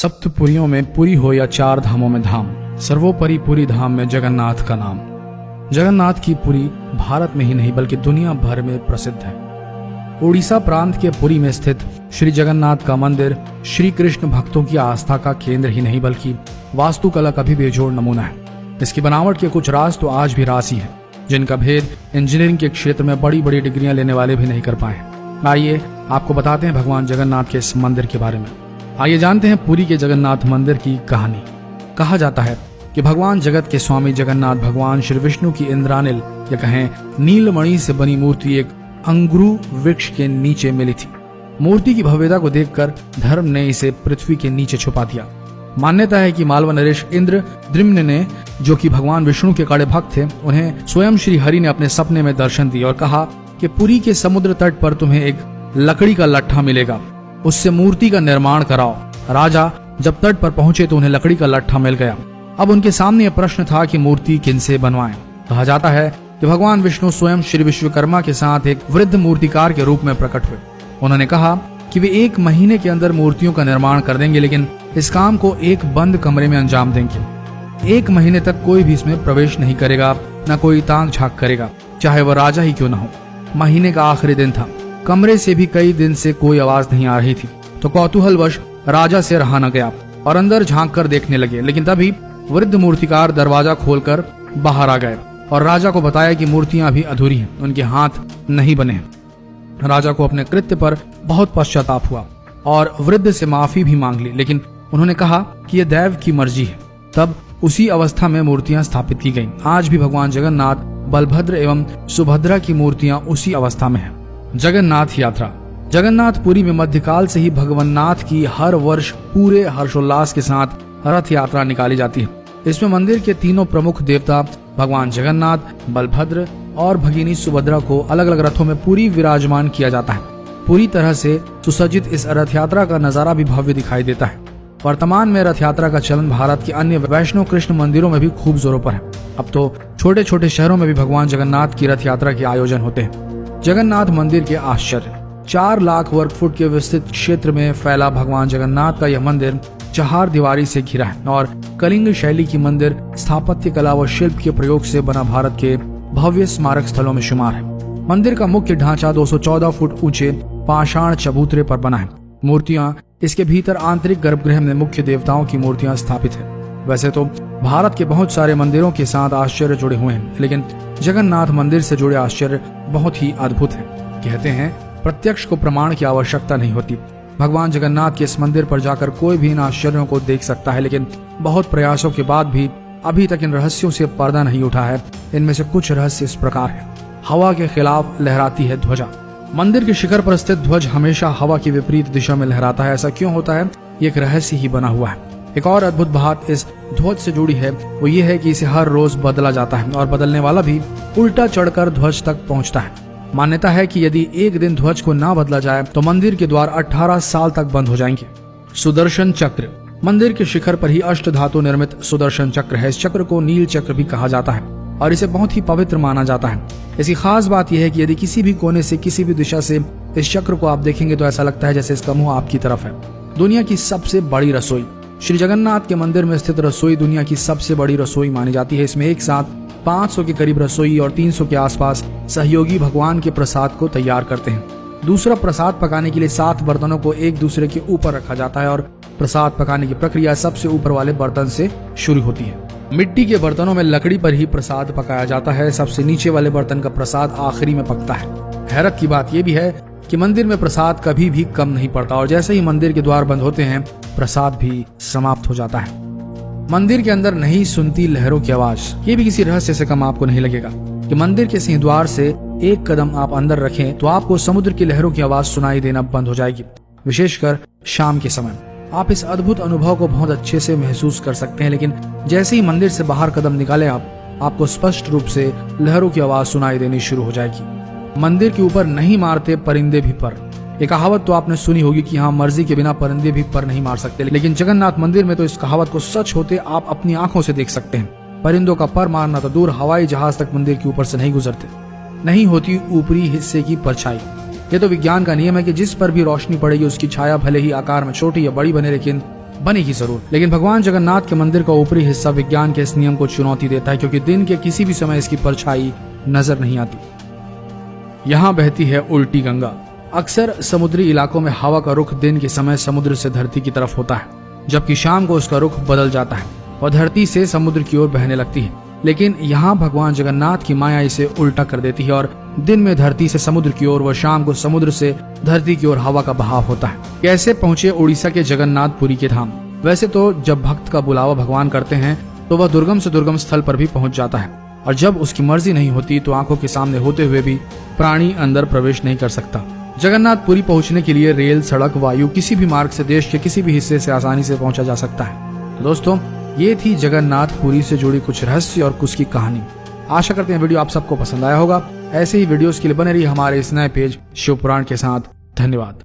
सप्तपुरियों में पुरी हो या चार धामों में धाम, सर्वोपरि पुरी धाम में जगन्नाथ का नाम। जगन्नाथ की पुरी भारत में ही नहीं बल्कि दुनिया भर में प्रसिद्ध है। उड़ीसा प्रांत के पुरी में स्थित श्री जगन्नाथ का मंदिर श्री कृष्ण भक्तों की आस्था का केंद्र ही नहीं बल्कि वास्तुकला का भी बेजोड़ नमूना है। इसकी बनावट के कुछ राज तो आज भी राशि है, जिनका भेद इंजीनियरिंग के क्षेत्र में बड़ी बड़ी डिग्रियां लेने वाले भी नहीं कर पाए। आइए आपको बताते हैं भगवान जगन्नाथ के इस मंदिर के बारे में। आइए जानते हैं पुरी के जगन्नाथ मंदिर की कहानी। कहा जाता है कि भगवान जगत के स्वामी जगन्नाथ भगवान श्री विष्णु की इंद्रानिल या कहें नीलमणि से बनी मूर्ति एक अंगुरु वृक्ष के नीचे मिली थी। मूर्ति की भव्यता को देखकर धर्म ने इसे पृथ्वी के नीचे छुपा दिया। मान्यता है कि मालवा नरेश इंद्र द्रिम्न ने, जो कि भगवान विष्णु के कड़े भक्त थे, उन्हें स्वयं श्री हरि ने अपने सपने में दर्शन दिया और कहा कि पुरी के समुद्र तट पर तुम्हें एक लकड़ी का लट्ठा मिलेगा, उससे मूर्ति का निर्माण कराओ। राजा जब तट पर पहुंचे तो उन्हें लकड़ी का लट्ठा मिल गया। अब उनके सामने यह प्रश्न था कि मूर्ति किनसे बनवाएं। कहा जाता है कि भगवान विष्णु स्वयं श्री विश्वकर्मा के साथ एक वृद्ध मूर्तिकार के रूप में प्रकट हुए। उन्होंने कहा कि वे 1 महीने के अंदर मूर्तियों का निर्माण कर देंगे, लेकिन इस काम को एक बंद कमरे में अंजाम देंगे। 1 महीने तक कोई भी इसमें प्रवेश नहीं करेगा, न कोई ताक झांक करेगा, चाहे वह राजा ही क्यों न हो। महीने का आखिरी दिन था। कमरे से भी कई दिन से कोई आवाज नहीं आ रही थी, तो कौतूहलवश राजा से रहा न गया और अंदर झांक कर देखने लगे। लेकिन तभी वृद्ध मूर्तिकार दरवाजा खोलकर बाहर आ गए और राजा को बताया कि मूर्तियां अभी अधूरी हैं, उनके हाथ नहीं बने हैं। राजा को अपने कृत्य पर बहुत पश्चाताप हुआ और वृद्ध से माफी भी मांग ली, लेकिन उन्होंने कहा कि यह दैव की मर्जी है। तब उसी अवस्था में मूर्तियां स्थापित की गईं। आज भी भगवान जगन्नाथ, बलभद्र एवं सुभद्रा की मूर्तियां उसी अवस्था में है। जगन्नाथ यात्रा। जगन्नाथपुरी में मध्यकाल से ही भगवन्नाथ की हर वर्ष पूरे हर्षोल्लास के साथ रथ यात्रा निकाली जाती है। इसमें मंदिर के तीनों प्रमुख देवता भगवान जगन्नाथ, बलभद्र और भगिनी सुभद्रा को अलग अलग रथों में पूरी विराजमान किया जाता है। पूरी तरह से सुसज्जित इस रथ यात्रा का नजारा भी भव्य दिखाई देता है। वर्तमान में रथ यात्रा का चलन भारत के अन्य वैष्णव कृष्ण मंदिरों में भी खूब जोरों पर है। अब तो छोटे छोटे शहरों में भी भगवान जगन्नाथ की रथ यात्रा के आयोजन होते हैं। जगन्नाथ मंदिर के आश्चर्य। 4 लाख वर्ग फुट के विस्तृत क्षेत्र में फैला भगवान जगन्नाथ का यह मंदिर 4 दीवारी से घिरा है और कलिंग शैली की मंदिर स्थापत्य कला व शिल्प के प्रयोग से बना भारत के भव्य स्मारक स्थलों में शुमार है। मंदिर का मुख्य ढांचा 214 फुट ऊंचे पाषाण चबूतरे पर बना है। मूर्तियां इसके भीतर आंतरिक गर्भगृह में मुख्य देवताओं की मूर्तियां स्थापित है। वैसे तो भारत के बहुत सारे मंदिरों के साथ आश्चर्य जुड़े हुए हैं, लेकिन जगन्नाथ मंदिर से जुड़े आश्चर्य बहुत ही अद्भुत है। कहते हैं प्रत्यक्ष को प्रमाण की आवश्यकता नहीं होती। भगवान जगन्नाथ के इस मंदिर पर जाकर कोई भी इन आश्चर्यों को देख सकता है, लेकिन बहुत प्रयासों के बाद भी अभी तक इन रहस्यों से पर्दा नहीं उठा है। इनमें से कुछ रहस्य इस प्रकार है। हवा के खिलाफ लहराती है ध्वजा। मंदिर के शिखर पर स्थित ध्वज हमेशा हवा की विपरीत दिशा में लहराता है। ऐसा क्यों होता है, ये एक रहस्य ही बना हुआ है। एक और अद्भुत बात इस ध्वज से जुड़ी है, वो ये है कि इसे हर रोज बदला जाता है और बदलने वाला भी उल्टा चढ़कर ध्वज तक पहुंचता है। मान्यता है कि यदि एक दिन ध्वज को ना बदला जाए तो मंदिर के द्वार 18 साल तक बंद हो जाएंगे। सुदर्शन चक्र। मंदिर के शिखर पर ही अष्ट धातु निर्मित सुदर्शन चक्र है। इस चक्र को नील चक्र भी कहा जाता है और इसे बहुत ही पवित्र माना जाता है। इसकी खास बात यह है कि यदि किसी भी कोने से, किसी भी दिशा से इस चक्र को आप देखेंगे तो ऐसा लगता है जैसे इसका मुंह आपकी तरफ है। दुनिया की सबसे बड़ी रसोई। श्री जगन्नाथ के मंदिर में स्थित रसोई दुनिया की सबसे बड़ी रसोई मानी जाती है। इसमें एक साथ 500 के करीब रसोई और 300 के आसपास सहयोगी भगवान के प्रसाद को तैयार करते हैं। दूसरा, प्रसाद पकाने के लिए 7 बर्तनों को एक दूसरे के ऊपर रखा जाता है और प्रसाद पकाने की प्रक्रिया सबसे ऊपर वाले बर्तन से शुरू होती है। मिट्टी के बर्तनों में लकड़ी पर ही प्रसाद पकाया जाता है। सबसे नीचे वाले बर्तन का प्रसाद आखिरी में पकता है। हैरत की बात यह भी है कि मंदिर में प्रसाद कभी भी कम नहीं पड़ता और जैसे ही मंदिर के द्वार बंद होते हैं प्रसाद भी समाप्त हो जाता है। मंदिर के अंदर नहीं सुनती लहरों की आवाज। ये भी किसी रहस्य से कम आपको नहीं लगेगा कि मंदिर के सिंहद्वार से 1 कदम आप अंदर रखें तो आपको समुद्र की लहरों की आवाज सुनाई देना बंद हो जाएगी, विशेषकर शाम के समय। आप इस अद्भुत अनुभव को बहुत अच्छे से महसूस कर सकते हैं, लेकिन जैसे ही मंदिर से बाहर कदम निकाले आपको स्पष्ट रूप से लहरों की आवाज सुनाई देनी शुरू हो जाएगी। मंदिर के ऊपर नहीं मारते परिंदे भी पर। एक कहावत तो आपने सुनी होगी कि हाँ, मर्जी के बिना परिंदे भी पर नहीं मार सकते, लेकिन जगन्नाथ मंदिर में तो इस कहावत को सच होते आप अपनी आंखों से देख सकते हैं। परिंदों का पर मारना तो दूर, हवाई जहाज तक मंदिर के ऊपर से नहीं गुजरते। नहीं होती ऊपरी हिस्से की परछाई। ये तो विज्ञान का नियम है कि जिस पर भी रोशनी पड़ेगी उसकी छाया भले ही आकार में छोटी या बड़ी बने, लेकिन बनेगी जरूर। लेकिन भगवान जगन्नाथ के मंदिर का ऊपरी हिस्सा विज्ञान के इस नियम को चुनौती देता है, क्योंकि दिन के किसी भी समय इसकी परछाई नजर नहीं आती। यहाँ बहती है उल्टी गंगा। अक्सर समुद्री इलाकों में हवा का रुख दिन के समय समुद्र से धरती की तरफ होता है, जबकि शाम को उसका रुख बदल जाता है और धरती से समुद्र की ओर बहने लगती है। लेकिन यहाँ भगवान जगन्नाथ की माया इसे उल्टा कर देती है और दिन में धरती से समुद्र की ओर व शाम को समुद्र से धरती की ओर हवा का बहाव होता है। कैसे पहुंचे उड़ीसा के जगन्नाथपुरी के धाम? वैसे तो जब भक्त का बुलावा भगवान करते हैं तो वह दुर्गम से दुर्गम स्थल पर भी पहुंच जाता है, और जब उसकी मर्जी नहीं होती तो आंखों के सामने होते हुए भी प्राणी अंदर प्रवेश नहीं कर सकता। जगन्नाथपुरी पहुंचने के लिए रेल, सड़क, वायु किसी भी मार्ग से देश के किसी भी हिस्से से आसानी से पहुंचा जा सकता है। तो दोस्तों, ये थी जगन्नाथपुरी से जुड़ी कुछ रहस्य और कुछ की कहानी। आशा करते हैं वीडियो आप सबको पसंद आया होगा। ऐसे ही वीडियोस के लिए बने रहिए हमारे इस नए पेज शिव पुराण के साथ। धन्यवाद।